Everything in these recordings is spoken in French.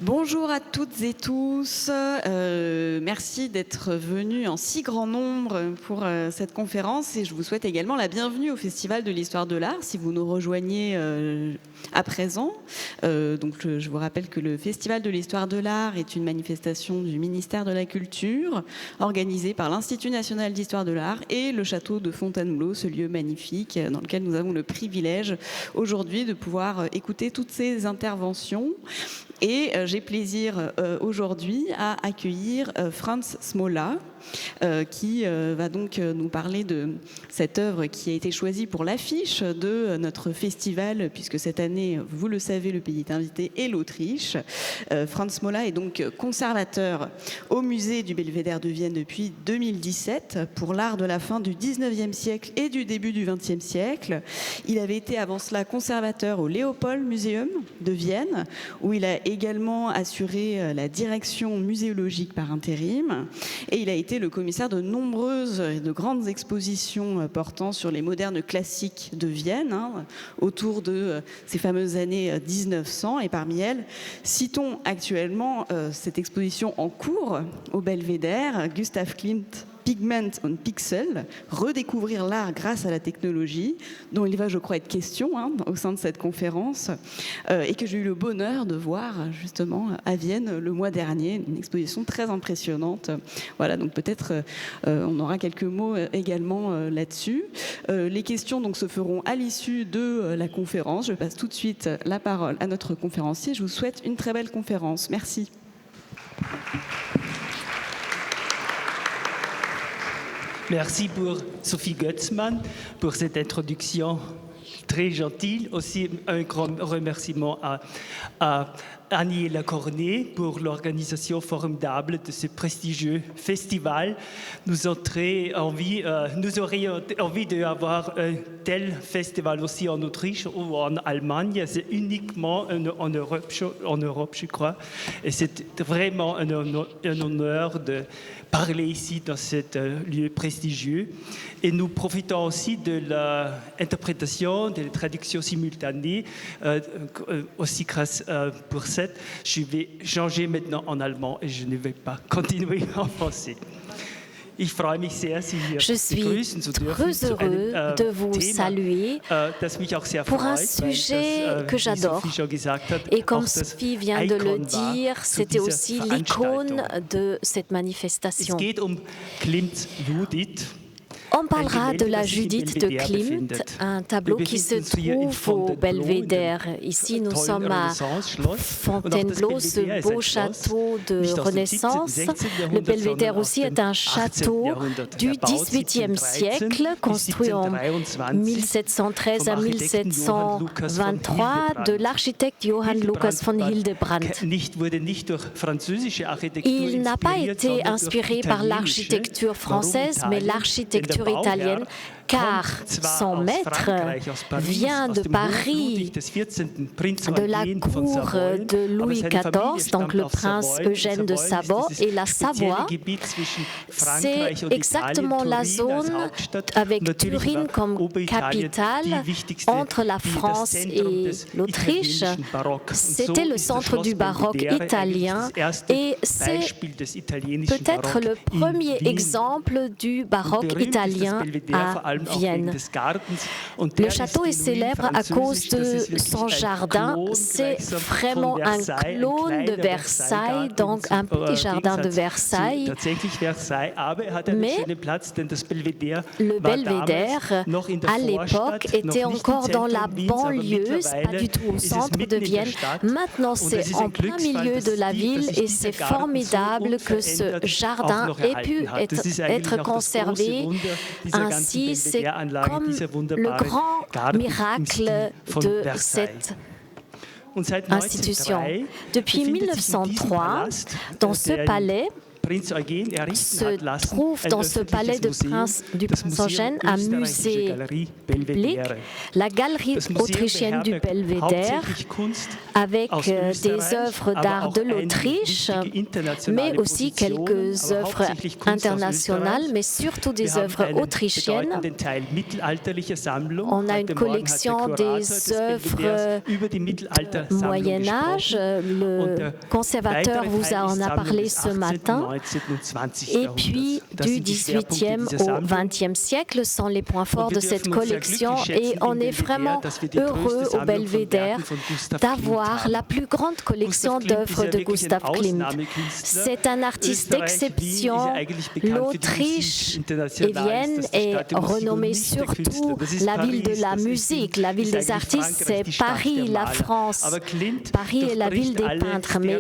Bonjour à toutes et tous. Merci d'être venus en si grand nombre pour cette conférence et je vous souhaite également la bienvenue au Festival de l'Histoire de l'Art si vous nous rejoignez à présent. Je vous rappelle que le Festival de l'Histoire de l'Art est une manifestation du ministère de la Culture organisée par l'Institut national d'Histoire de l'Art et le château de Fontainebleau, ce lieu magnifique dans lequel nous avons le privilège aujourd'hui de pouvoir écouter toutes ces interventions. Et j'ai plaisir aujourd'hui à accueillir Franz Smola, qui va donc nous parler de cette œuvre qui a été choisie pour l'affiche de notre festival, puisque cette année, vous le savez, le pays est invité est l'Autriche. Franz Smola est donc conservateur au musée du Belvédère de Vienne depuis 2017 pour l'art de la fin du 19e siècle et du début du 20e siècle. Il avait été avant cela conservateur au Leopold Museum de Vienne, où il a également assuré la direction muséologique par intérim, et il a été le commissaire de nombreuses et de grandes expositions portant sur les modernes classiques de Vienne, autour de ces fameuses années 1900, et parmi elles, citons actuellement cette exposition en cours au Belvédère, Gustav Klimt, Pigment on Pixel, redécouvrir l'art grâce à la technologie, dont il va, je crois, être question au sein de cette conférence, et que j'ai eu le bonheur de voir justement à Vienne le mois dernier, une exposition très impressionnante. Voilà, donc peut-être on aura quelques mots également là-dessus. Les questions donc se feront à l'issue de la conférence. Je passe tout de suite la parole à notre conférencier. Je vous souhaite une très belle conférence. Merci. Merci pour Sophie Götzmann pour cette introduction très gentille. Aussi un grand remerciement à Annie Lacornet pour l'organisation formidable de ce prestigieux festival. Nous aurions envie d'avoir un tel festival aussi en Autriche ou en Allemagne. C'est uniquement en Europe, je crois. Et c'est vraiment un honneur de parler ici dans ce lieu prestigieux. Et nous profitons aussi de l'interprétation, de la traduction simultanée, aussi grâce pour cette. Je vais changer maintenant en allemand et je ne vais pas continuer en français. Je suis très heureux de vous saluer pour un sujet que j'adore. Et comme Sophie vient de le dire, c'était aussi l'icône de cette manifestation. On parlera de la Judith de Klimt, un tableau qui se trouve au Belvédère. Ici, nous sommes à Fontainebleau, ce beau château de Renaissance. Le Belvédère aussi est un château du XVIIIe siècle, construit en 1713 à 1723 de l'architecte Johann Lucas von Hildebrandt. Il n'a pas été inspiré par l'architecture française, mais l'architecture italienne, car son maître vient de Paris, de la cour de Louis XIV, donc le prince Eugène de Savoie. Et la Savoie, c'est exactement la zone avec Turin comme capitale entre la France et l'Autriche. C'était le centre du baroque italien et c'est peut-être le premier exemple du baroque italien à Vienne. Le château est célèbre à cause de son jardin. C'est vraiment un clone de Versailles, donc un petit jardin de Versailles. Mais le Belvédère, à l'époque, était encore dans la banlieue, pas du tout au centre de Vienne. Maintenant, c'est en plein milieu de la ville et c'est formidable que ce jardin ait pu être conservé ainsi. C'est comme le grand miracle de cette institution. Depuis 1903, dans ce palais, se trouve dans ce palais du prince Eugène un musée public, la galerie autrichienne du Belvédère, avec des œuvres d'art de l'Autriche, mais aussi quelques œuvres internationales, mais surtout des œuvres autrichiennes. On a une collection des œuvres Moyen-Âge. Le conservateur vous en a parlé ce matin. Et puis, du XVIIIe au XXe siècle sont les points forts de cette collection. Et on est vraiment heureux au Belvédère d'avoir la plus grande collection d'œuvres de Gustav Klimt. C'est un artiste d'exception. L'Autriche et Vienne est renommée surtout la ville de la musique, la ville des artistes, c'est Paris, la France. Paris est la ville des peintres, mais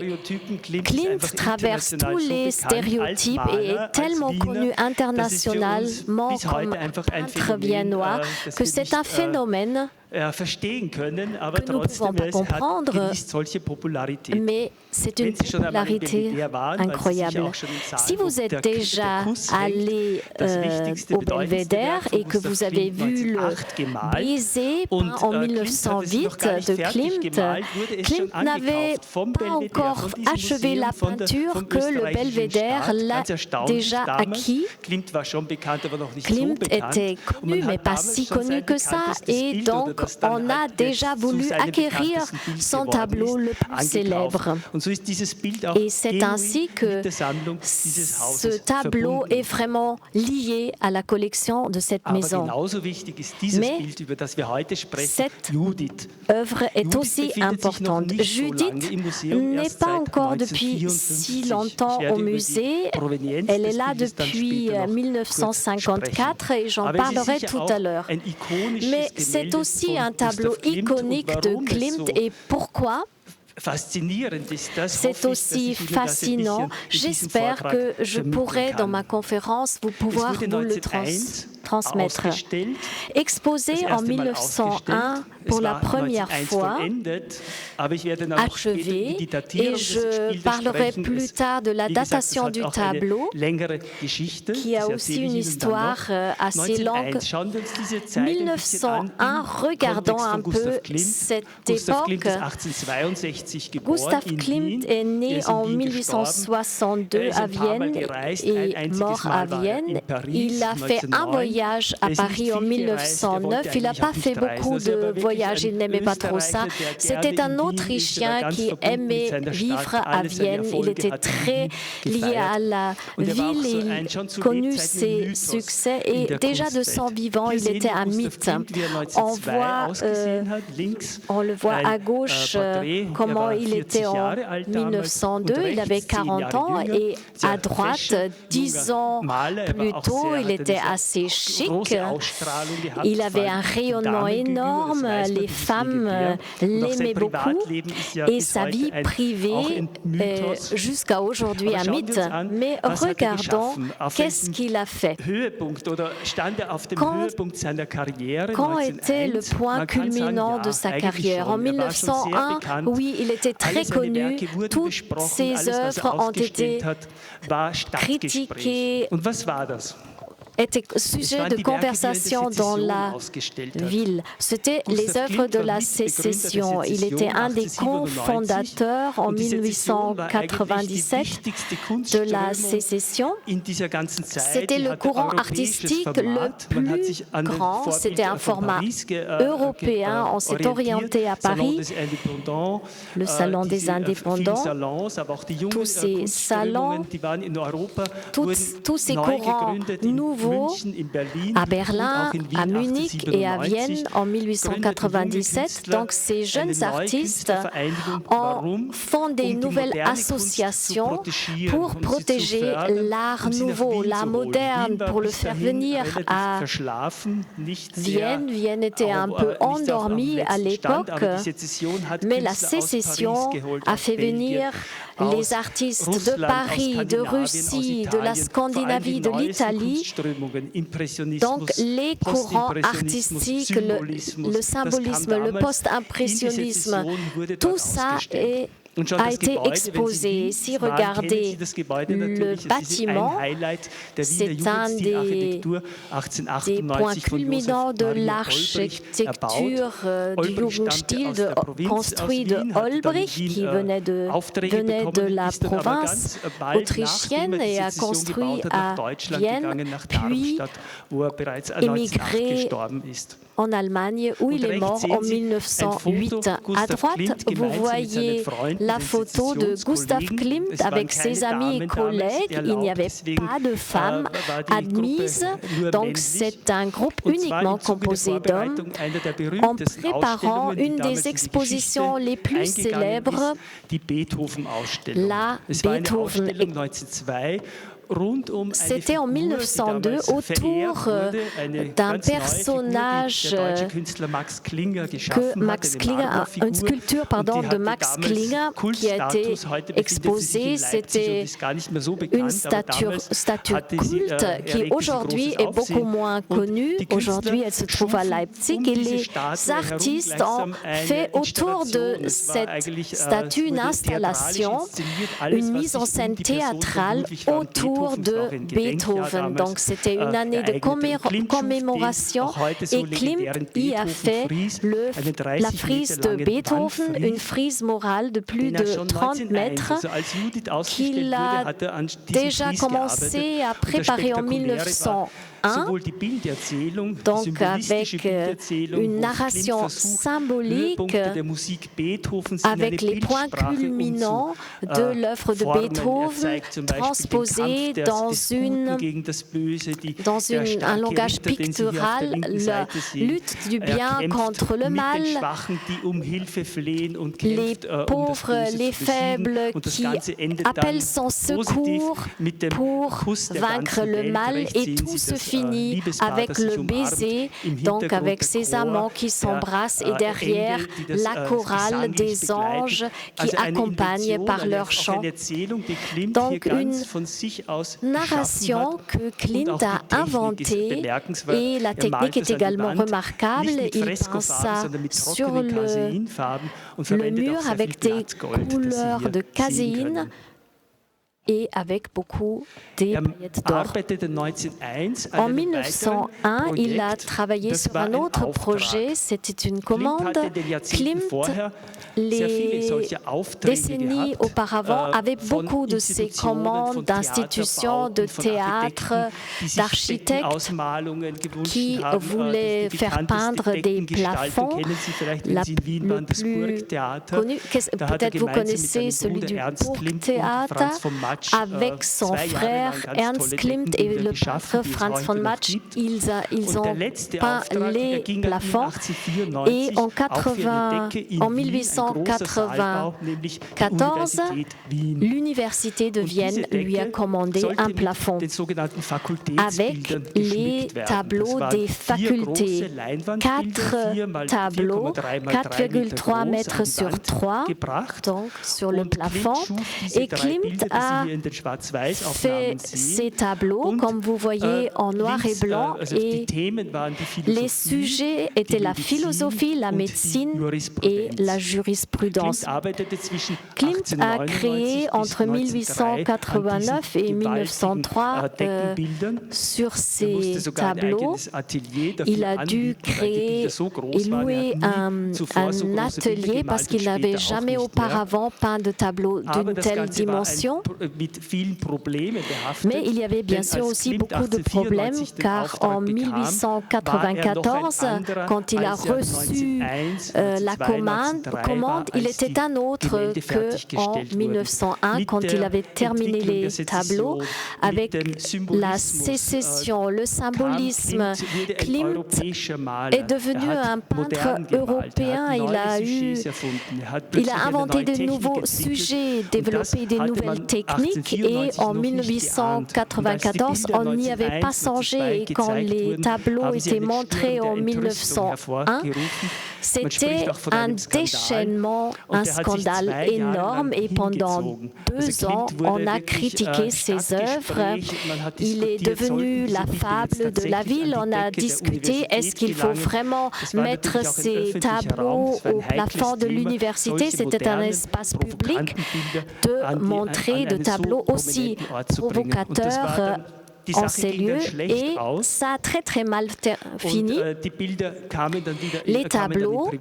Klimt traverse tous les stéréotypes et est tellement connu internationalement comme un peintre viennois que c'est un phénomène que nous ne pouvons pas comprendre, mais c'est une popularité incroyable. Si vous êtes déjà allé au Belvédère et que vous avez vu le Baiser peint en 1908 de Klimt n'avait pas encore achevé la peinture que le Belvédère l'a déjà acquis. Klimt était connu, mais pas si connu que ça, et donc on a déjà voulu acquérir son tableau le plus célèbre. Et c'est ainsi que ce tableau est vraiment lié à la collection de cette maison. Mais cette œuvre est aussi importante. Judith n'est pas encore depuis si longtemps au musée. Elle est là depuis 1954 et j'en parlerai tout à l'heure. Mais c'est aussi un tableau iconique de Klimt. Et pourquoi ? C'est aussi fascinant. J'espère que je pourrai, dans ma conférence, pouvoir vous le transmettre. Exposé en 1901 pour la première fois, achevé, et je parlerai plus tard de la datation du tableau, qui a aussi une histoire assez longue. 1901, regardons un peu cette époque. Gustav Klimt est né en 1862 à Vienne et mort à Vienne. Il a fait un voyage à Paris en 1909. Il n'a pas fait beaucoup de voyages, il n'aimait pas trop ça. C'était un Autrichien qui aimait vivre à Vienne. Il était très lié à la ville. Il connut ses succès et déjà de son vivant, il était un mythe. On le voit à gauche comment il était en 1902, il avait 40 ans, et à droite, 10 ans plus tôt, il était assez chic. Il avait un rayonnement énorme, les femmes l'aimaient beaucoup, et sa vie privée jusqu'à aujourd'hui un mythe. Mais regardons qu'est-ce qu'il a fait. Quand était le point culminant de sa carrière? En 1901, oui, il était très connu. Toutes ses œuvres ont été critiquées, était sujet de conversation dans la ville. C'était les œuvres de la sécession. Il était un des cofondateurs en 1897 de la sécession. C'était le courant artistique le plus grand. C'était un format européen. On s'est orienté à Paris, le Salon des Indépendants, tous ces salons, tous ces courants nouveaux à Berlin, à Munich et à Vienne en 1897. Donc ces jeunes artistes ont fondé une nouvelle association pour protéger l'art nouveau, l'art moderne, pour le faire venir à Vienne. Vienne était un peu endormie à l'époque, mais la sécession a fait venir les artistes de Paris, de Russie, de la Scandinavie, de l'Italie. Donc les courants artistiques, le symbolisme, le post-impressionnisme, tout ça est a été exposé. Si regardez le bâtiment, c'est un des points culminants de l'architecture du Jugendstil construit de Olbrich, qui venait de la province autrichienne et a construit à Vienne, puis émigré en Allemagne, où il est mort en 1908. À droite, vous voyez la photo de Gustav Klimt avec ses amis et collègues. Il n'y avait pas de femmes admises, donc c'est un groupe uniquement composé d'hommes. En préparant une des expositions les plus célèbres, la Beethoven. C'était en 1902 autour d'un personnage que Max Klinger, une sculpture de Max Klinger qui a été exposée. C'était une statue culte qui aujourd'hui est beaucoup moins connue. Aujourd'hui, elle se trouve à Leipzig et les artistes ont fait autour de cette statue une installation, une mise en scène théâtrale autour de Beethoven. Donc c'était une année de commémoration et Klimt y a fait la frise de Beethoven, une frise morale de plus de 30 mètres qu'il a déjà commencé à préparer en 1901. Donc avec une narration symbolique avec les points culminants de l'œuvre de Beethoven transposés dans un langage pictural, la lutte du bien contre le mal, les pauvres, les faibles qui appellent son secours pour vaincre le mal, et tout se finit avec le baiser, donc avec ces amants qui s'embrassent et derrière la chorale des anges qui accompagnent par leur chant. Donc une narration que Klimt a inventée, et la technique est également remarquable. Il pensa sur le mur avec des couleurs de caséine et avec beaucoup des paillettes d'or. En 1901, il a travaillé sur un autre projet, c'était une commande. Klimt, les décennies auparavant, avait beaucoup de ces commandes d'institutions, de théâtres, d'architectes qui voulaient faire peindre des plafonds. Le plus connu, peut-être vous connaissez celui du Burgtheater, avec son frère Ernst Klimt et le peintre Franz von Matsch. Ils ont peint les plafonds, et en 1894, l'université de Vienne lui a commandé un plafond avec les tableaux des facultés. 4 tableaux, 4,3 mètres sur 3, donc sur le plafond. Et Klimt a fait ces tableaux, comme vous voyez, en noir et blanc, et les sujets étaient la philosophie, la médecine et la jurisprudence. Klimt a créé entre 1889 et 1903 sur ces tableaux. Il a dû créer et louer un atelier parce qu'il n'avait jamais auparavant peint de tableaux d'une telle dimension. Mais il y avait bien sûr aussi beaucoup de problèmes, car en 1894, quand il a reçu la commande, il était un autre qu'en 1901, quand il avait terminé les tableaux. Avec la sécession, le symbolisme, Klimt est devenu un peintre européen. Il a inventé de nouveaux sujets, développé des nouvelles techniques, et en 1894, on n'y avait pas songé, et quand les tableaux étaient montrés en 1901, c'était un déchaînement vraiment un scandale énorme et pendant 2 ans, on a critiqué ses œuvres. Il est devenu la fable de la ville. On a discuté, est-ce qu'il faut vraiment mettre ces tableaux au plafond de l'université? C'était un espace public de montrer de tableaux aussi provocateurs en ces lieux et ça a très très mal fini. Les tableaux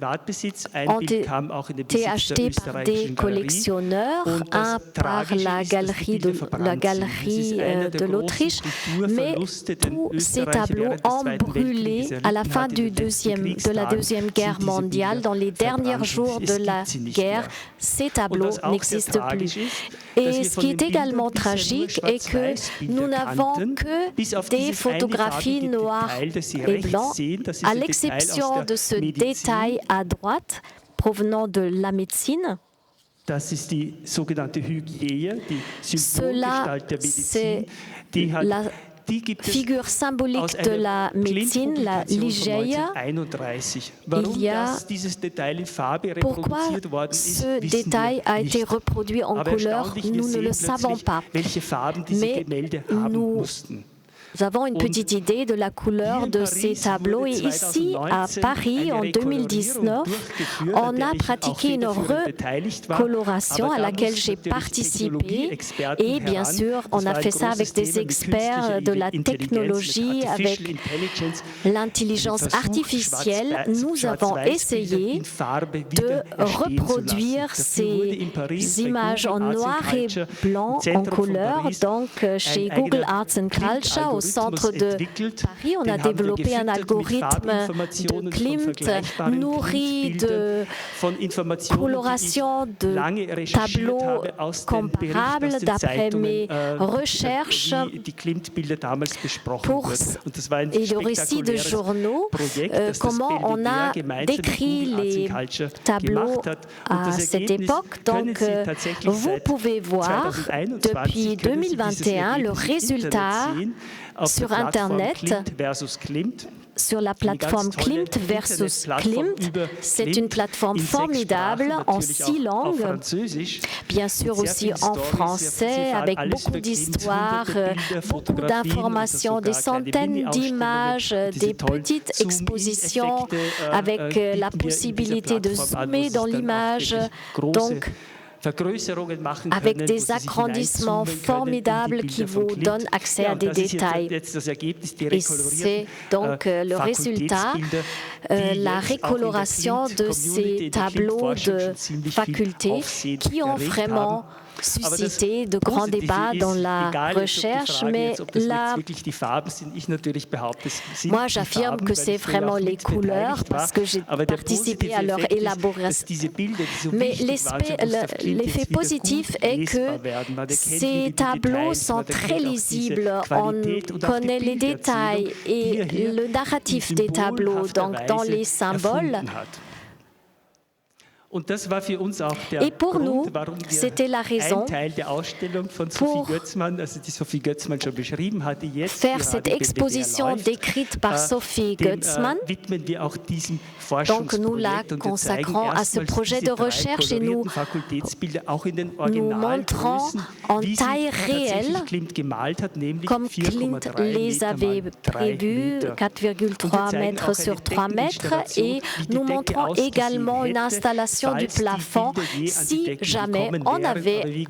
ont été achetés par des collectionneurs, un par la galerie de l'Autriche, mais tous ces tableaux ont brûlé à la fin de la Deuxième Guerre mondiale. Dans les derniers jours de la guerre, ces tableaux n'existent plus. Et ce qui est également tragique est que nous n'avons que des photographies noires et blancs, à l'exception de ce détail à droite provenant de la médecine. Cela, c'est la figure symbolique de la médecine, la Ligeia. Pourquoi ce détail a été reproduit en couleur, nous ne le savons pas. Mais nous avons une petite idée de la couleur de ces tableaux. Et ici, à Paris, en 2019, on a pratiqué une recoloration à laquelle j'ai participé. Et bien sûr, on a fait ça avec des experts de la technologie, avec l'intelligence artificielle. Nous avons essayé de reproduire ces images en noir et blanc, en couleur. Donc, chez Google Arts and Culture, au centre de Paris, on a développé un algorithme de Klimt nourri de coloration de tableaux comparables d'après mes recherches et de récits de journaux, comment on a décrit les tableaux à cette époque. Donc, vous pouvez voir depuis 2021 le résultat sur Internet, sur la plateforme Klimt versus Klimt. C'est une plateforme formidable en 6 langues, bien sûr aussi en français, avec beaucoup d'histoires, beaucoup d'informations, des centaines d'images, des petites expositions avec la possibilité de zoomer dans l'image. Donc, avec des agrandissements formidables qui vous donnent accès à des détails. Et c'est donc le résultat, la recoloration de ces tableaux de faculté qui ont vraiment suscité de grands débats dans la recherche, mais là, moi j'affirme que c'est vraiment les couleurs parce que j'ai participé à leur élaboration. Mais l'effet positif est que ces tableaux sont très lisibles, on connaît les détails et le narratif des tableaux, donc dans les symboles. Et pour nous, c'était la raison pour faire cette exposition décrite par Sophie Götzmann. Donc nous la consacrons à ce projet de recherche et nous montrons en taille réelle, comme Klimt les avait prévus, 4,3 mètres sur 3 mètres, et nous montrons également une installation du plafond si jamais on avait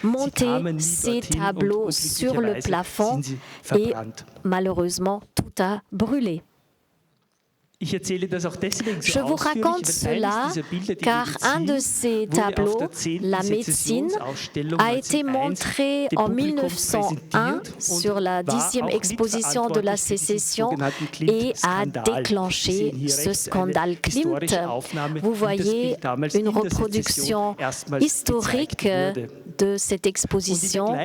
monté ces tableaux sur le plafond et malheureusement tout a brûlé. Je vous raconte cela car un de ces tableaux, la médecine, a été montré en 1901 sur la 10e exposition de la Sécession et a déclenché ce scandale Klimt. Vous voyez une reproduction historique de cette exposition.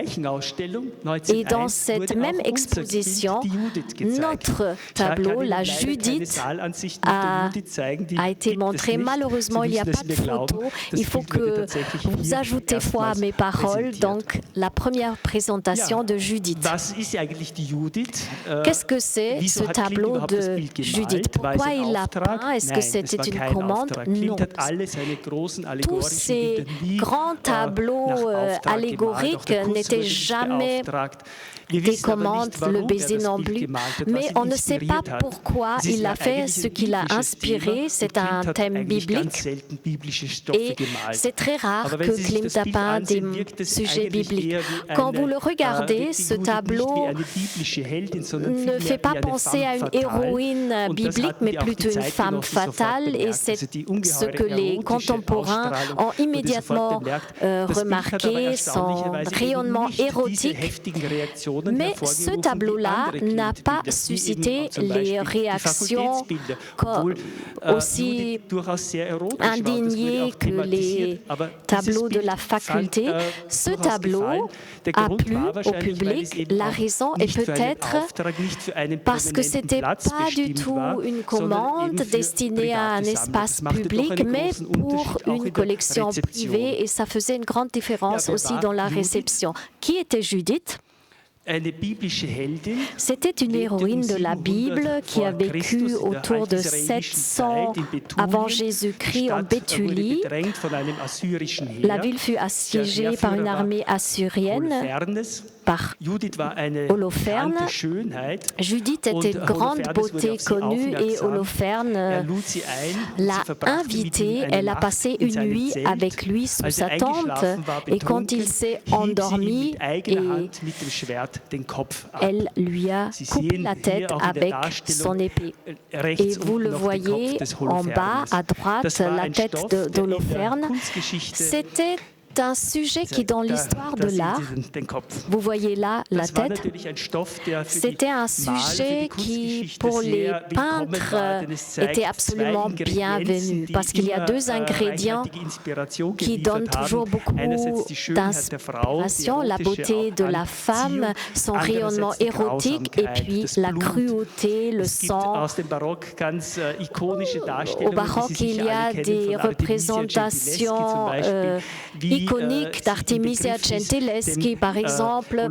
Et dans cette même exposition, notre tableau, la Judith, a été montré. Malheureusement, il n'y a pas de photo. Il faut que vous ajoutez foi à mes paroles. Donc, la première présentation de Judith. Qu'est-ce que c'est ce tableau de Judith? Pourquoi il l'a peint? Est-ce que c'était une commande? Non. Tous ces grands tableaux allégoriques n'étaient jamais des commandes, le baiser non plus. Mais on ne sait pas pourquoi il a fait ce qu'il a inspiré. C'est un thème biblique. Et c'est très rare que Klimt a peint des sujets bibliques. Quand vous le regardez, ce tableau ne fait pas penser à une héroïne biblique, mais plutôt une femme fatale. Et c'est ce que les contemporains ont immédiatement remarqué, son rayonnement érotique. Mais ce tableau-là n'a pas suscité les réactions aussi indignées que les tableaux de la faculté. Ce tableau a plu au public. La raison est peut-être parce que ce n'était pas du tout une commande destinée à un espace public, mais pour une collection privée, et ça faisait une grande différence aussi dans la réception. Qui était Judith? C'était une héroïne de la Bible qui a vécu autour de 700 avant Jésus-Christ en Béthulie. La ville fut assiégée par une armée assyrienne, par Holoferne. Judith était de grande beauté connue et Holoferne l'a invitée. Elle a passé une nuit avec lui sous sa tente et quand il s'est endormi, elle lui a coupé la tête avec son épée. Et vous le voyez en bas à droite, la tête d'Holoferne. C'était un sujet qui, dans l'histoire de l'art, vous voyez là la tête, c'était un sujet qui, pour les peintres, était absolument bienvenu, parce qu'il y a deux ingrédients qui donnent toujours beaucoup d'inspiration, la beauté de la femme, son rayonnement érotique, et puis la cruauté, le sang. Au baroque, il y a des représentations iconique d'Artemisia Gentileschi, par exemple,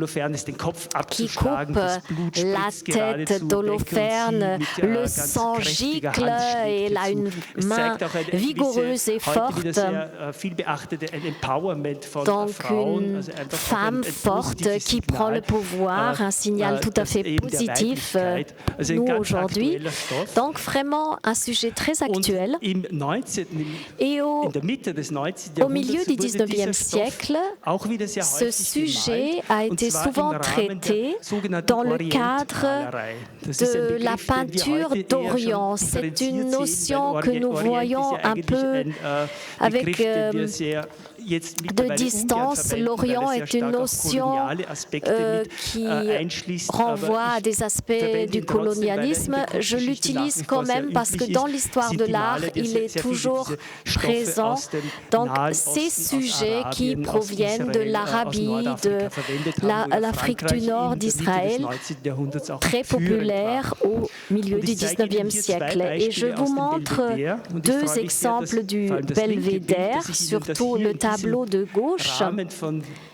qui coupe la tête d'Holoferne, le sang gicle et elle a une main vigoureuse et forte. Donc une femme forte qui prend le pouvoir, un signal tout à fait positif, nous aujourd'hui. Donc vraiment un sujet très actuel. Et au milieu du 19e siècle, ce sujet a été souvent traité dans le cadre de la peinture d'Orient. C'est une notion que nous voyons un peu avec de distance. L'Orient est une notion qui renvoie à des aspects du colonialisme. Je l'utilise quand même parce que dans l'histoire de l'art, il est toujours présent. Donc, ces sujets qui proviennent de l'Arabie, de l'Afrique du Nord, d'Israël, très populaires au milieu du 19e siècle. Et je vous montre deux exemples du belvédère, surtout le tableau de gauche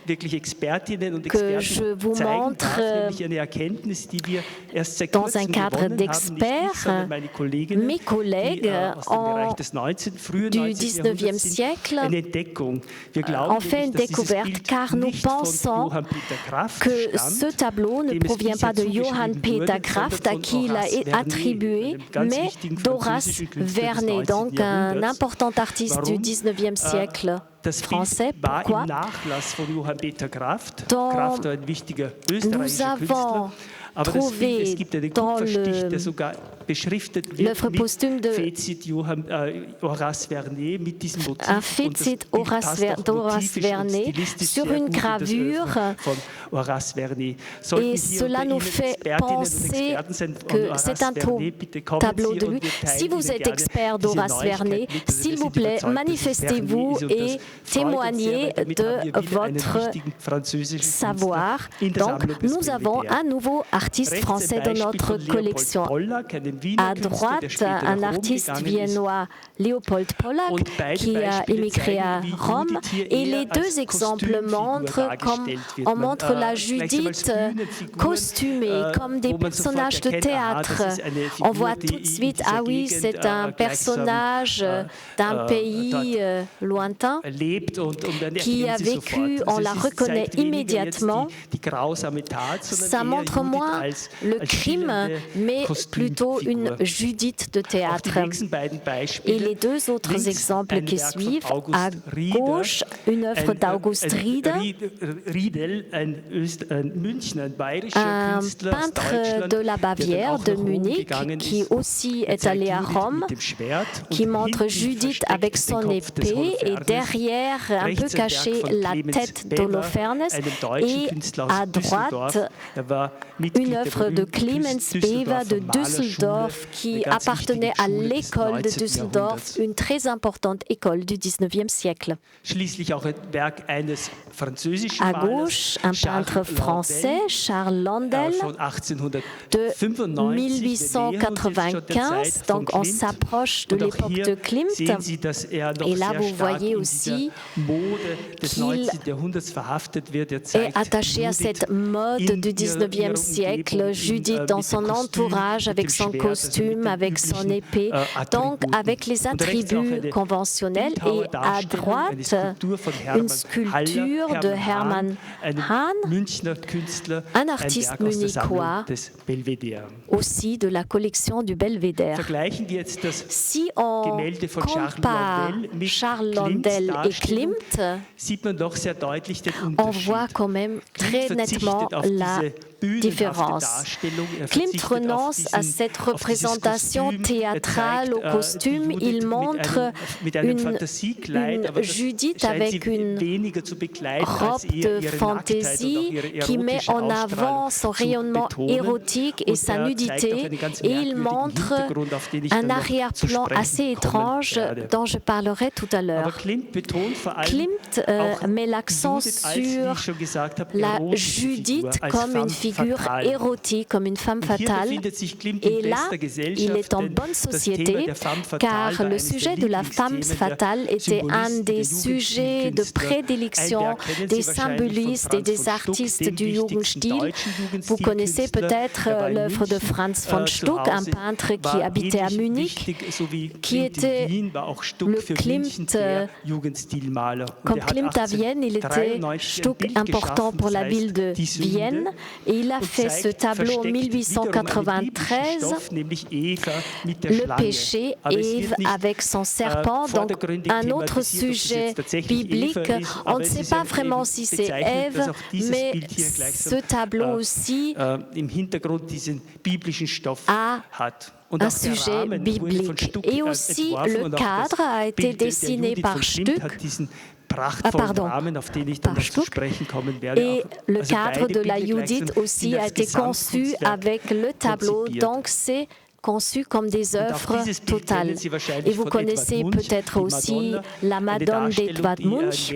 que je vous montre dans un cadre d'experts. Mes collègues du 19e siècle ont fait une découverte car nous pensons que ce tableau ne provient pas de Johann Peter Kraft à qui il a attribué, mais d'Horace Vernet, donc un important artiste du 19e siècle français. Pourquoi? Nous avons trouvé dans l'œuvre posthume de un fécit d'Horace Vernet sur une gravure, et cela nous fait penser que c'est un tableau de lui. Si vous êtes expert d'Horace Vernet, s'il vous plaît, manifestez-vous et témoignez de votre savoir. Donc, nous avons un nouveau artiste artistes français dans notre collection. À droite, un artiste viennois, Leopold Pollack, qui a émigré à Rome. Et les deux exemples montrent la Judith costumée comme des personnages de théâtre. On voit tout de suite, ah oui, c'est un personnage d'un pays lointain qui a vécu, on la reconnaît immédiatement. Ça montre moins le crime, mais plutôt une Judith de théâtre. Et les deux autres exemples qui suivent, à gauche, une œuvre d'August Riedel, un peintre de la Bavière, de Munich, qui aussi est allé à Rome, qui montre Judith avec son épée et derrière, un peu cachée, la tête d'Holofernes. Et à droite, une œuvre de Clemens Bever de Düsseldorf qui appartenait à l'école de Düsseldorf, une très importante école du XIXe siècle. À gauche, un peintre français, Charles Landel, de 1895, donc on s'approche de l'époque de Klimt. Et là, vous voyez aussi qu'il est attaché à cette mode du XIXe siècle, Judith dans son entourage, avec son costume, avec son épée, donc avec les attributs conventionnels. Et à droite, une sculpture de Hermann Hahn, un artiste munichois, aussi de la collection du Belvédère. Si on compare Charles Landel et Klimt, on voit quand même très nettement la différence. Klimt renonce à cette représentation théâtrale au costume. Il montre une Judith avec une robe de fantaisie qui met en avant son rayonnement érotique et sa nudité. Et il montre un arrière-plan assez étrange dont je parlerai tout à l'heure. Klimt met l'accent sur la Judith comme une figure érotique, comme une femme fatale. Et là, il est en bonne société, car le sujet de la femme fatale était un des sujets de prédilection des symbolistes et des artistes du Jugendstil. Vous connaissez peut-être l'œuvre de Franz von Stuck, un peintre qui habitait à Munich, qui était le Klimt. Comme Klimt à Vienne, il était Stuck important pour la ville de Vienne. Et il a fait ce tableau en 1893, le péché, Ève avec son serpent, donc un autre sujet biblique. On ne sait pas vraiment si c'est Ève, mais ce tableau aussi a un sujet biblique. Et aussi, le cadre a été dessiné par Stuck. Et le cadre de la Judith aussi a été conçu avec le tableau, donc c'est conçu comme des œuvres totales. Et vous connaissez peut-être aussi la Madone d'Edvard Munch.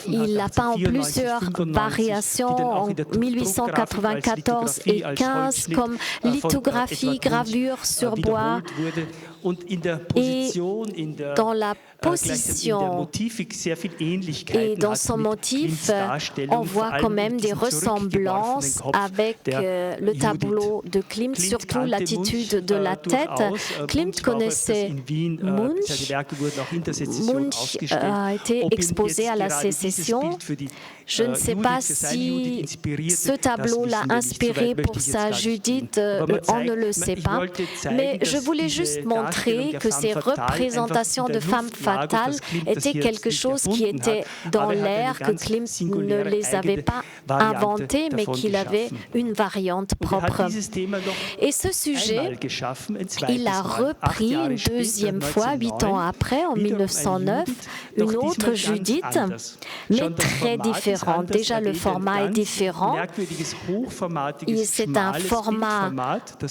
Il l'a peint en plusieurs variations en 1894 et 15 comme lithographie, gravure sur bois. Et dans la position et dans son motif, on voit quand même des ressemblances avec le tableau de Klimt, surtout l'attitude de la tête. Klimt connaissait Munch. Munch a été exposé à la Sécession. Je ne sais pas si ce tableau l'a inspiré pour sa Judith, on ne le sait pas. Mais je voulais juste montrer que ces représentations de femmes fatales étaient quelque chose qui était dans l'air, que Klimt ne les avait pas inventées, mais qu'il avait une variante propre. Et ce sujet, il a repris une deuxième fois, 8 ans après, en 1909, une autre Judith, mais très différente. Déjà, le format est différent. C'est un format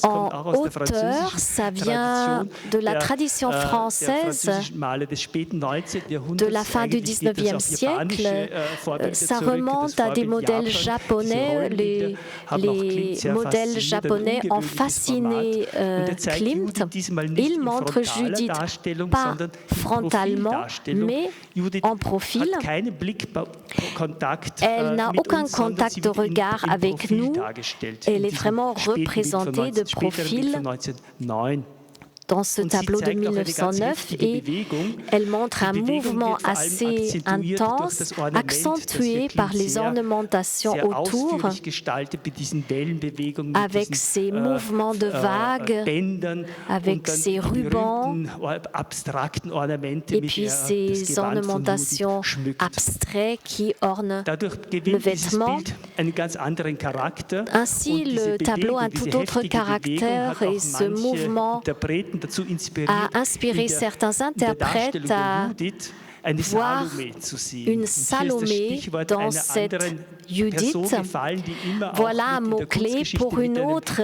en hauteur. Ça vient de la tradition française de la fin du 19e siècle. Ça remonte à des modèles japonais. Les modèles japonais ont fasciné Klimt. Il montre Judith pas frontalement, mais en profil. Elle n'a aucun contact de regard avec nous. Elle est vraiment représentée de profil dans ce tableau de 1909 et elle montre un mouvement assez intense, accentué par les ornementations autour, avec ces mouvements de vagues, avec ces rubans et puis ces ornementations abstraites qui ornent le vêtement. Ainsi, le tableau a un tout autre caractère et ce mouvement a inspiré certains interprètes à voir une Salomé dans cette Judith. Voilà un mot-clé pour une autre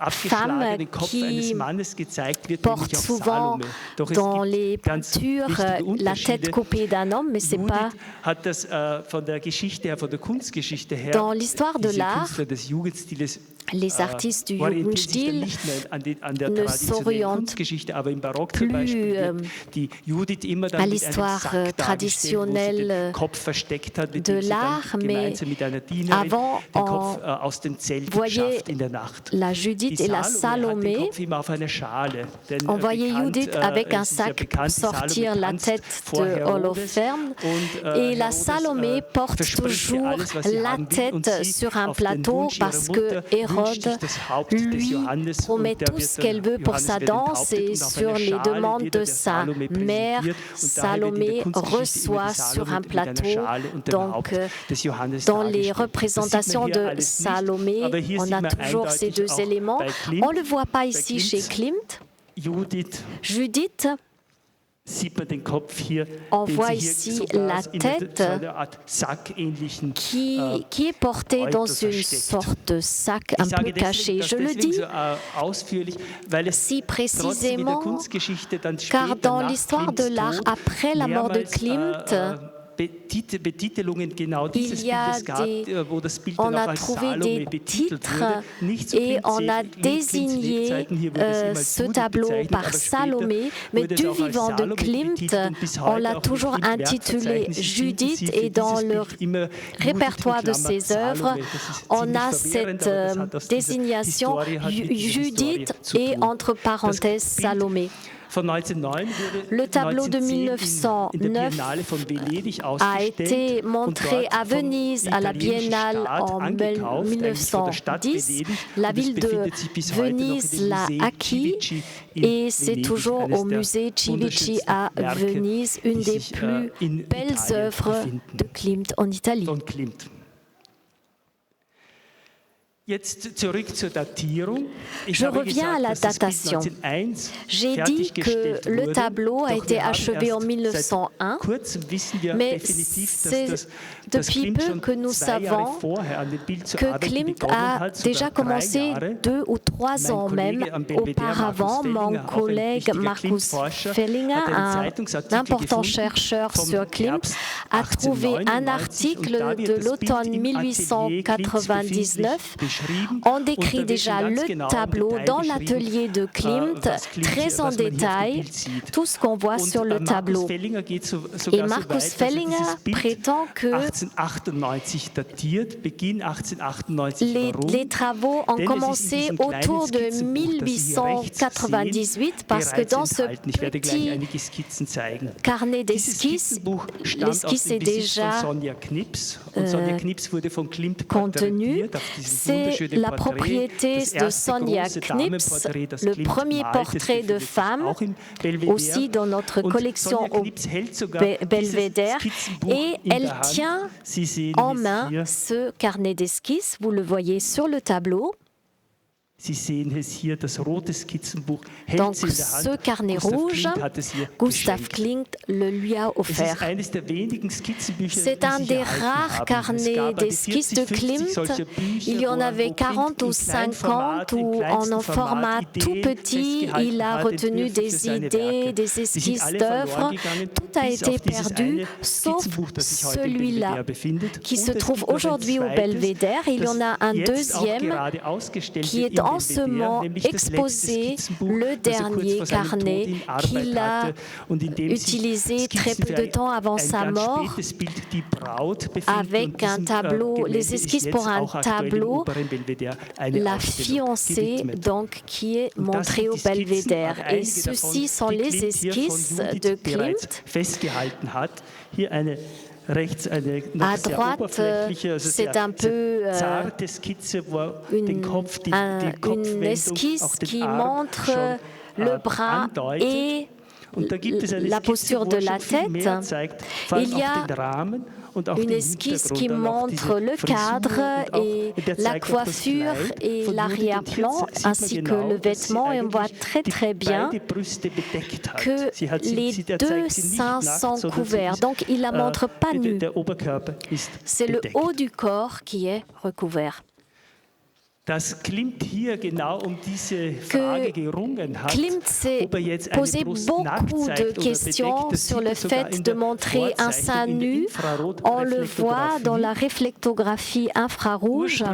femme qui porte souvent dans les peintures la tête coupée d'un homme, mais ce n'est pas dans l'histoire de l'art. Les artistes du Jugendstil ne s'orientent plus à l'histoire traditionnelle de l'art, mais avant, on voyait la Judith et la Salomé. On voyait Judith avec un sac sortir la tête de Holoferne et la Salomé porte toujours la tête sur un plateau parce que Hérode lui promet tout ce qu'elle veut pour sa danse et sur les demandes de sa mère, Salomé reçoit sur un plateau. Donc, dans les représentations de Salomé, on a toujours ces deux éléments. On ne le voit pas ici chez Klimt. Judith, on voit ici la tête qui est portée dans une sorte de sac un peu caché. Je le dis si précisément car dans l'histoire de l'art, après la mort de Klimt, on a trouvé des titres et on a désigné ce tableau par Salomé, mais du vivant de Klimt, on l'a toujours intitulé Judith et dans le répertoire de ses œuvres, on a cette désignation Judith et entre parenthèses Salomé. Le tableau de 1909 a été montré à Venise à la Biennale en 1910. La ville de Venise l'a acquis et c'est toujours au musée Civici à Venise, une des plus belles œuvres de Klimt en Italie. Je reviens à la datation. J'ai dit que le tableau a été achevé en 1901, mais c'est depuis peu que nous savons que Klimt a déjà commencé 2 ou 3 ans même auparavant. Mon collègue Markus Fellinger, un important chercheur sur Klimt, a trouvé un article de l'automne 1899. On décrit déjà le tableau dans l'atelier de Klimt, très en détail, tout ce qu'on voit sur le tableau. Et Markus Fellinger prétend que les travaux ont commencé autour de 1898 parce que dans ce petit carnet d'esquisses, l'esquisse est déjà contenue. C'est la propriété de Sonia Knips, le premier portrait de femme, aussi dans notre collection au Belvédère, et elle tient en main ce carnet d'esquisses, vous le voyez sur le tableau. Donc ce carnet rouge, Gustav Klimt le lui a offert. C'est un des rares carnets d'esquisses de Klimt. Il y en avait 40 ou 50 où en format tout petit, il a retenu des idées, des esquisses d'œuvres. Tout a été perdu, sauf celui-là qui se trouve aujourd'hui au Belvédère. Il y en a un deuxième qui est en ce moment exposé, le dernier carnet qu'il a utilisé très peu de temps avant sa mort, avec un tableau, les esquisses pour un tableau, la fiancée donc qui est montrée au Belvédère. Et ceci sont les esquisses de Klimt. À droite, c'est un peu une esquisse qui montre le bras et la posture de la tête. Il y a une esquisse qui montre le cadre et la coiffure et l'arrière-plan ainsi que le vêtement, et on voit très bien que les deux seins sont couverts. Donc il ne la montre pas nue. C'est le haut du corps qui est recouvert. Klimt s'est posé beaucoup de questions sur le fait de montrer un sein nu. On le voit dans la réflectographie infrarouge.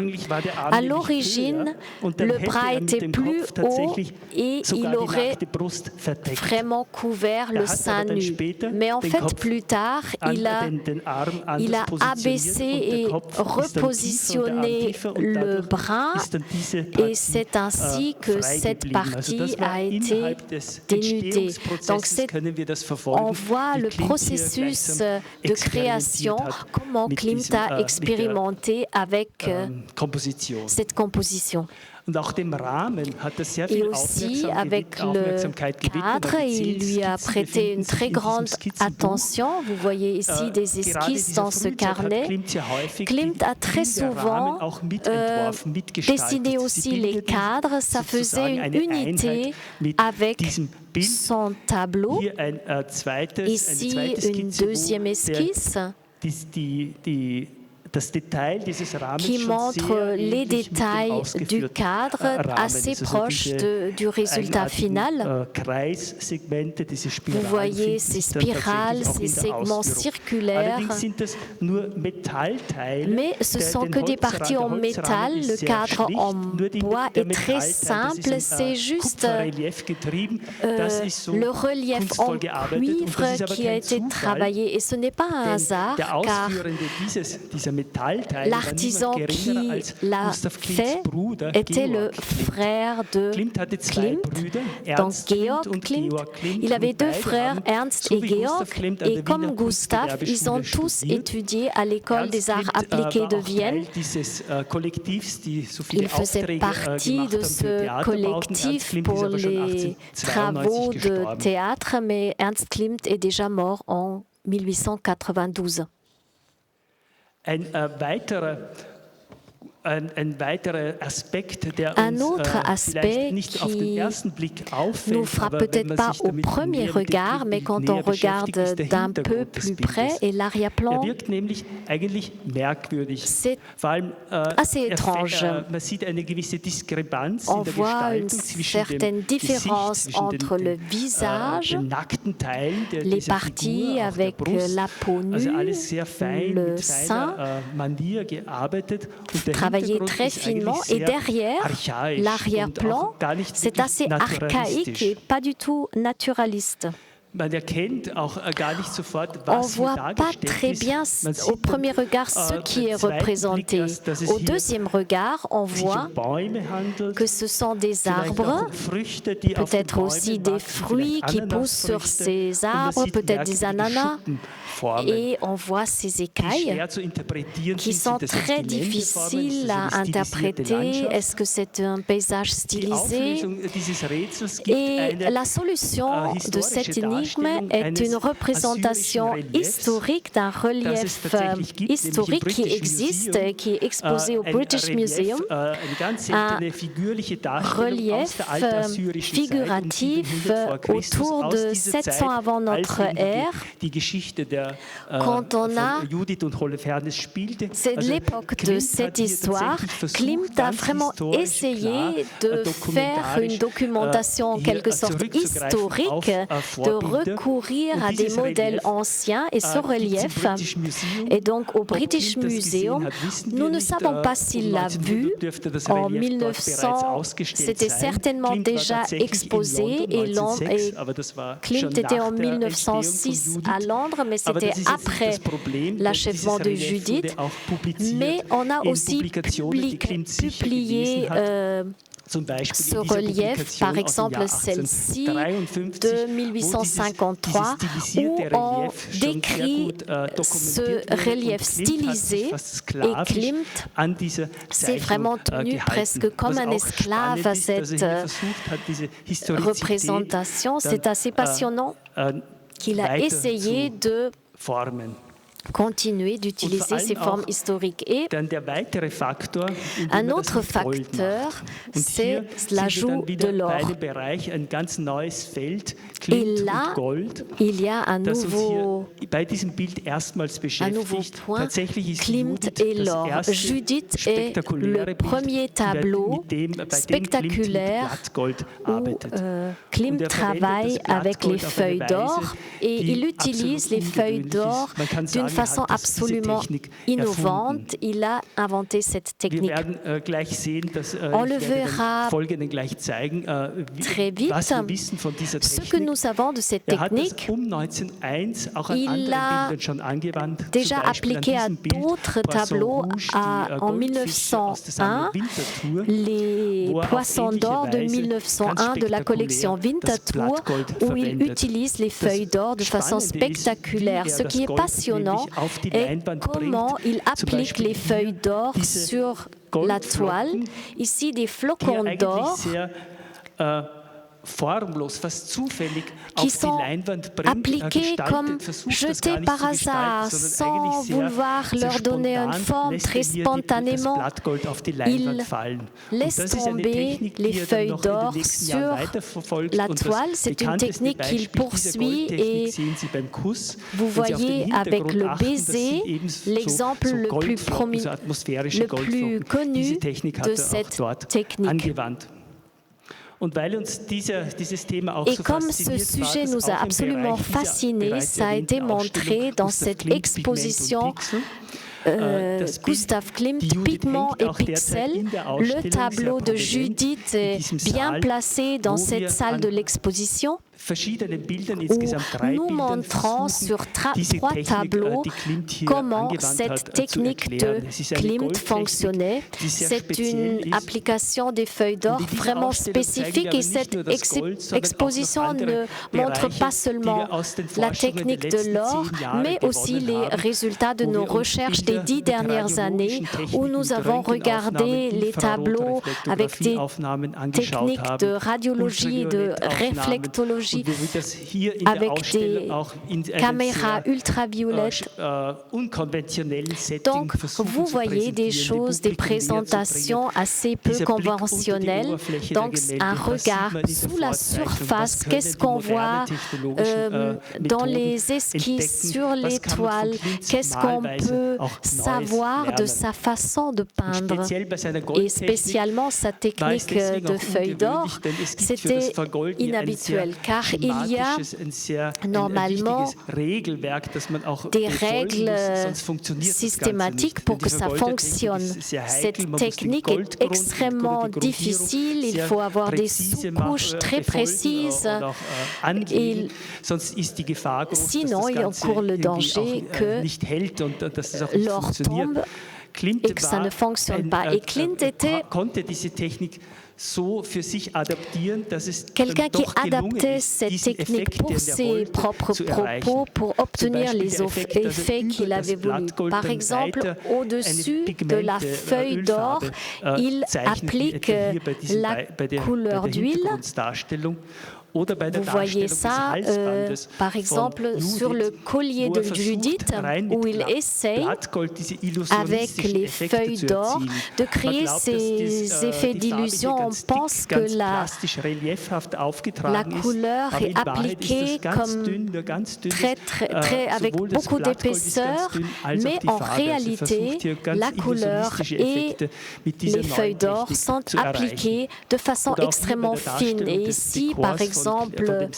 À l'origine, le bras était plus haut et il aurait vraiment couvert le sein nu. Mais en fait, plus tard, il a abaissé et repositionné le bras. Et c'est ainsi que cette partie a été dénudée. Donc on voit le processus de création, comment Klimt a expérimenté avec cette composition. Et aussi avec le cadre, il lui a prêté une très grande attention. Vous voyez ici des esquisses dans ce carnet. Klimt a très souvent dessiné aussi les cadres. Ça faisait une unité avec son tableau. Ici, une deuxième esquisse qui montre les détails du cadre assez proches du résultat final. Vous voyez ces spirales, ces segments circulaires, mais ce ne sont que des parties en métal. Le cadre en bois est très simple, c'est juste le relief en cuivre qui a été travaillé. Et ce n'est pas un hasard, car l'artisan qui l'a fait était le frère de Klimt, donc Georg Klimt. Il avait deux frères, Ernst et Georg, et comme Gustav, ils ont tous étudié à l'école des arts appliqués de Vienne. Il faisait partie de ce collectif pour les travaux de théâtre, mais Ernst Klimt est déjà mort en 1892. Un autre aspect qui nous frappe peut-être pas au premier regard, mais quand on regarde d'un peu plus près, est l'arrière-plan. C'est assez étrange. On voit une certaine différence entre le visage, les parties avec la peau nue, le sein, travaillé très finement, et derrière, l'arrière-plan, c'est assez archaïque et pas du tout naturaliste. On ne voit pas très bien au premier regard ce qui est représenté. Au deuxième regard, on voit que ce sont des arbres, peut-être aussi des fruits qui poussent sur ces arbres, peut-être des ananas. Et on voit ces écailles qui sont très difficiles à interpréter. Est-ce que c'est un paysage stylisé? Et la solution de cette énigme énigme est une représentation historique d'un relief historique qui existe, qui est exposé au British Museum, un relief figuratif autour de 700 avant notre ère, quand on a, c'est l'époque de cette histoire. Klimt a vraiment essayé de faire une documentation en quelque sorte historique, de recourir à des modèles anciens et ce relief. Et donc au British Museum, nous ne savons pas s'il l'a vu en 1900, c'était certainement déjà exposé et Klimt était en 1906 à Londres, mais c'était après l'achèvement de Judith. Mais on a aussi publié ce relief, par exemple celle-ci de 1853, où on décrit ce relief stylisé et Klimt s'est vraiment tenu presque comme un esclave à cette représentation. C'est assez passionnant qu'il a essayé de continuer d'utiliser ces formes historiques. Et un autre facteur, c'est l'ajout de l'or. Et là, il y a un nouveau point, Klimt et l'or. Judith est le premier tableau spectaculaire où Klimt travaille avec les feuilles d'or et il utilise les feuilles d'or d'une façon absolument innovante. Il a inventé cette technique. On le verra très vite. Ce que nous savons de cette technique, il l'a déjà appliqué à d'autres tableaux. En 1901, les poissons d'or de 1901 de la collection Winterthur, où il utilise les feuilles d'or de façon spectaculaire. Ce qui est passionnant est comment il applique les feuilles d'or sur la toile. Ici, des flocons d'or qui sont appliqués comme jetés par hasard, sans vouloir leur donner une forme très spontanément. Il laisse tomber les feuilles d'or sur la toile. C'est une technique qu'il poursuit et vous voyez avec le baiser l'exemple le plus connu de cette technique. Et comme ce sujet nous a absolument fascinés, ça a été montré dans cette exposition Gustav Klimt, Pigments et Pixels. Le tableau de Judith est bien placé dans cette salle de l'exposition, où nous montrons sur 3 tableaux comment cette technique de Klimt fonctionnait. C'est une application des feuilles d'or vraiment spécifique et cette exposition ne montre pas seulement la technique de l'or, mais aussi les résultats de nos recherches des 10 dernières années où nous avons regardé les tableaux avec des techniques de radiologie et de réflectologie avec des caméras ultraviolettes. Donc, vous voyez des choses, des présentations assez peu conventionnelles. Donc, un regard sous la surface, qu'est-ce qu'on voit dans les esquisses, sur les toiles, qu'est-ce qu'on peut savoir de sa façon de peindre. Et spécialement sa technique de feuille d'or, c'était inhabituel, car il y a normalement des règles systématiques pour que ça fonctionne. Cette technique est extrêmement difficile, il faut avoir des sous-couches très précises. Sinon, il encourt le danger que l'or tombe et que ça ne fonctionne pas. Et Klimt était quelqu'un qui adaptait cette technique pour ses propres propos, pour obtenir les effets qu'il avait voulu. Par exemple, au-dessus de la feuille d'or, il applique la couleur d'huile Vous voyez ça, par exemple, sur le collier de Judith, où il essaye, avec les feuilles d'or, de créer ces effets d'illusion. On pense que la couleur est appliquée comme avec beaucoup d'épaisseur, mais en réalité, la couleur et les feuilles d'or sont appliquées de façon extrêmement fine. Et ici, par exemple,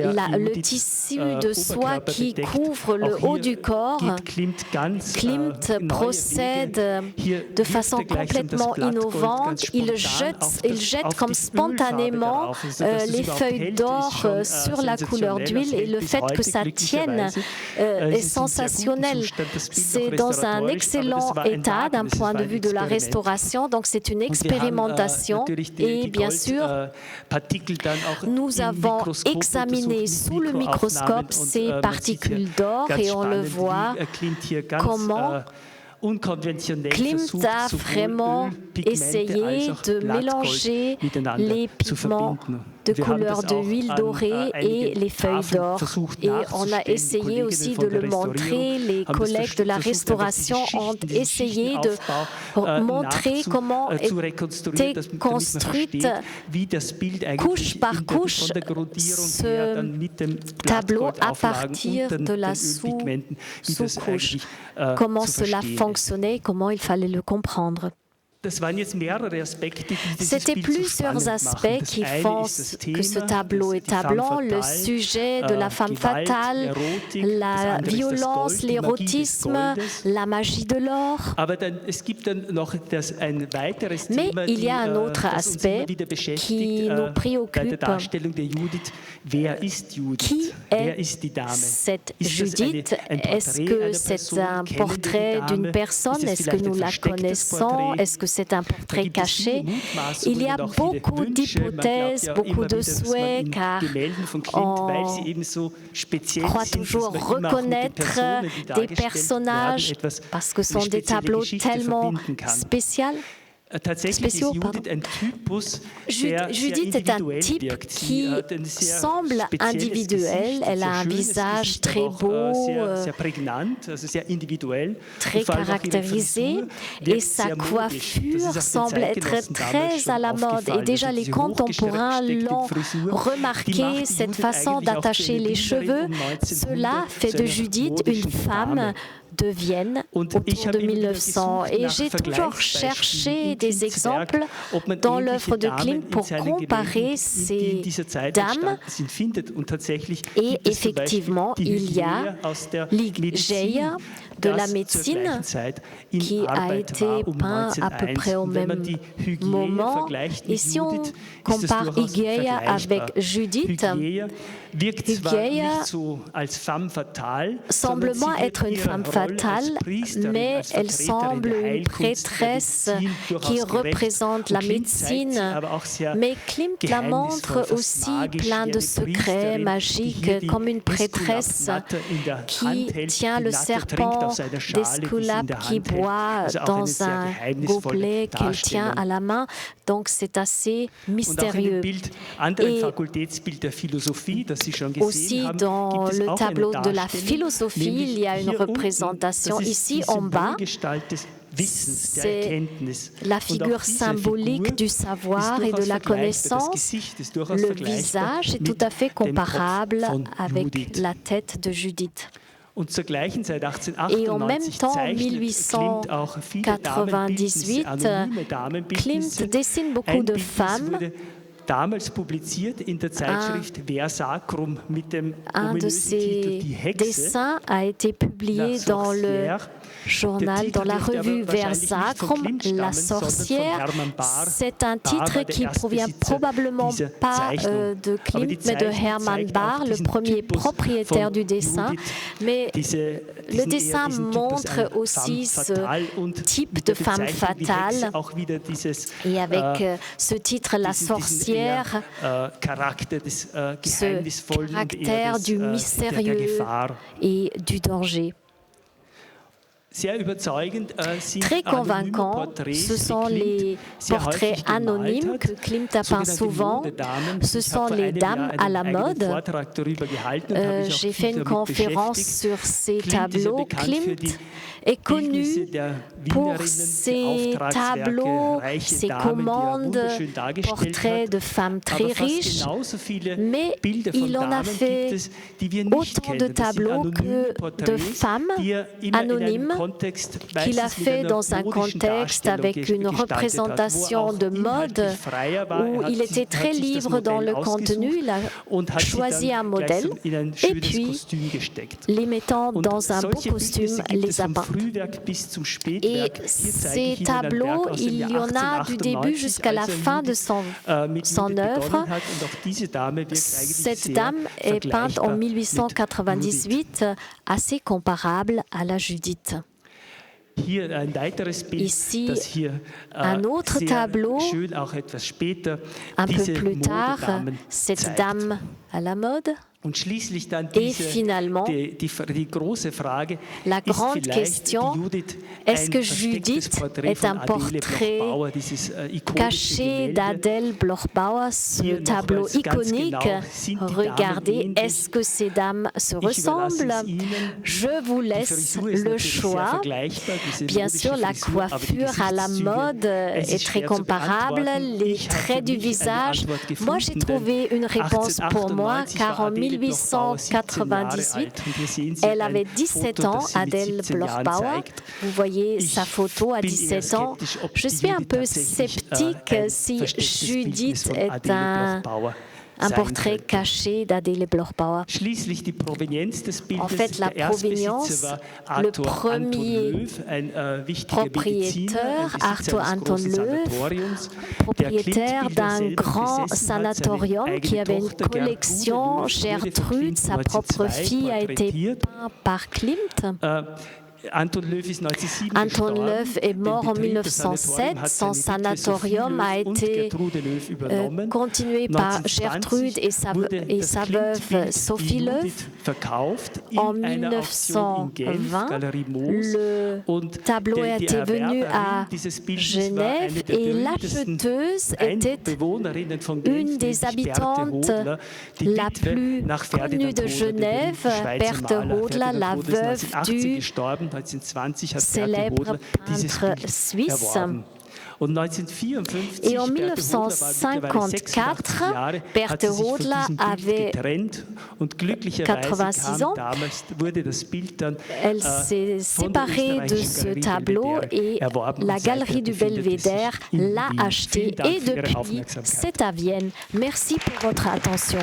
le tissu de soie qui couvre le haut du corps, Klimt procède de façon complètement innovante. Il jette comme spontanément les feuilles d'or sur la couleur d'huile, et le fait que ça tienne est sensationnel. C'est dans un excellent état d'un point de vue de la restauration, donc c'est une expérimentation. Et bien sûr, nous avons examiné sous le microscope ces particules d'or et on le voit comment Klimt a vraiment essayé de mélanger les pigments de couleur de huile dorée et les feuilles d'or. Et on a essayé aussi de le montrer. Les collègues de la restauration ont essayé de montrer comment était construite couche par couche ce tableau à partir de la sous-couche. Comment cela fonctionnait, comment il fallait le comprendre. C'était plusieurs aspects qui font que ce tableau est tablant. Le sujet de la femme fatale, la violence, l'érotisme, la magie de l'or. Mais il y a un autre aspect qui nous préoccupe. Qui est cette Judith? Est-ce que c'est un portrait d'une personne? Est-ce que nous la connaissons? Est-ce que c'est un portrait caché? Il y a beaucoup d'hypothèses, beaucoup de souhaits, car on croit toujours reconnaître des personnages parce que ce sont des tableaux tellement spéciaux. Judith est un type qui semble individuel. Elle a un visage très beau, très caractérisé, et sa coiffure semble être très à la mode. Et déjà, les contemporains l'ont remarqué, cette façon d'attacher les cheveux. Cela fait de Judith une femme de Vienne autour de 1900. Et j'ai toujours cherché des exemples dans l'œuvre de Klimt pour comparer ces dames. Et effectivement, il y a l'Igeia de la médecine qui a été peint à peu près au même moment. Et si on compare Igeia avec Judith, Igeia semble moins être une femme fatale, mais elle semble une prêtresse qui représente la médecine. Mais Klimt la montre aussi plein de secrets magiques, comme une prêtresse qui tient le serpent d'Esculape qui boit dans un gobelet qu'elle tient à la main. Donc c'est assez mystérieux. Et aussi dans le tableau de la philosophie, il y a une représentation ici en bas. C'est la figure symbolique du savoir et de la connaissance. Le visage est tout à fait comparable avec la tête de Judith. Et en même temps, en 1898, Klimt dessine beaucoup de femmes. Un de ses dessins a été publié dans le journal, dans la revue Vers Sacrum, La sorcière. C'est un titre qui provient probablement pas de Klimt, mais de Hermann Bahr, le premier propriétaire du dessin. Mais le dessin montre aussi ce type de femme fatale. Et avec ce titre, La sorcière, ce caractère du mystérieux et du danger. Très convaincants, ce sont les portraits anonymes que Klimt a peints souvent. Ce sont les dames à la mode. J'ai fait une conférence sur ces tableaux. Klimt est connu pour ses tableaux, ses commandes, portraits de femmes très riches, mais il en a fait autant de tableaux que de femmes anonymes qu'il a fait dans un contexte avec une représentation de mode où il était très libre dans le contenu. Il a choisi un modèle et puis, les mettant dans un beau costume, les a peints. Et ces tableaux, il y en a du début jusqu'à la fin de son œuvre. Cette dame est peinte en 1898, assez comparable à la Judith. Ici, un autre tableau, un peu plus tard, cette dame à la mode. Et finalement, la grande question, est-ce que Judith est un portrait caché d'Adèle Bloch-Bauer, ce tableau iconique? Regardez, est-ce que ces dames se ressemblent? Je vous laisse le choix. Bien sûr, la coiffure à la mode est très comparable, les traits du visage. Moi, j'ai trouvé une réponse pour moi, car en 1898, elle avait 17 ans, Adèle Bloch-Bauer. Vous voyez sa photo à 17 ans. Je suis un peu sceptique si Judith est un portrait caché d'Adèle Bloch-Bauer. En fait, la provenance, le premier propriétaire, Arthur Anton Löw, propriétaire d'un grand sanatorium qui avait une collection, Gertrude, sa propre fille, a été peinte par Klimt. Anton Löw est mort en 1907. Son sanatorium a été continué par Gertrude et sa veuve Sophie Löw. En 1920, le tableau était venu à Genève et l'acheteuse était une des habitantes la plus connue de Genève, Berthe Hodler, la veuve du célèbre peintre suisse. Et en 1954, Berthe Hodler avait 86 ans. Elle s'est séparée de ce tableau et la galerie du Belvédère l'a acheté. Et depuis, c'est à Vienne. Merci pour votre attention.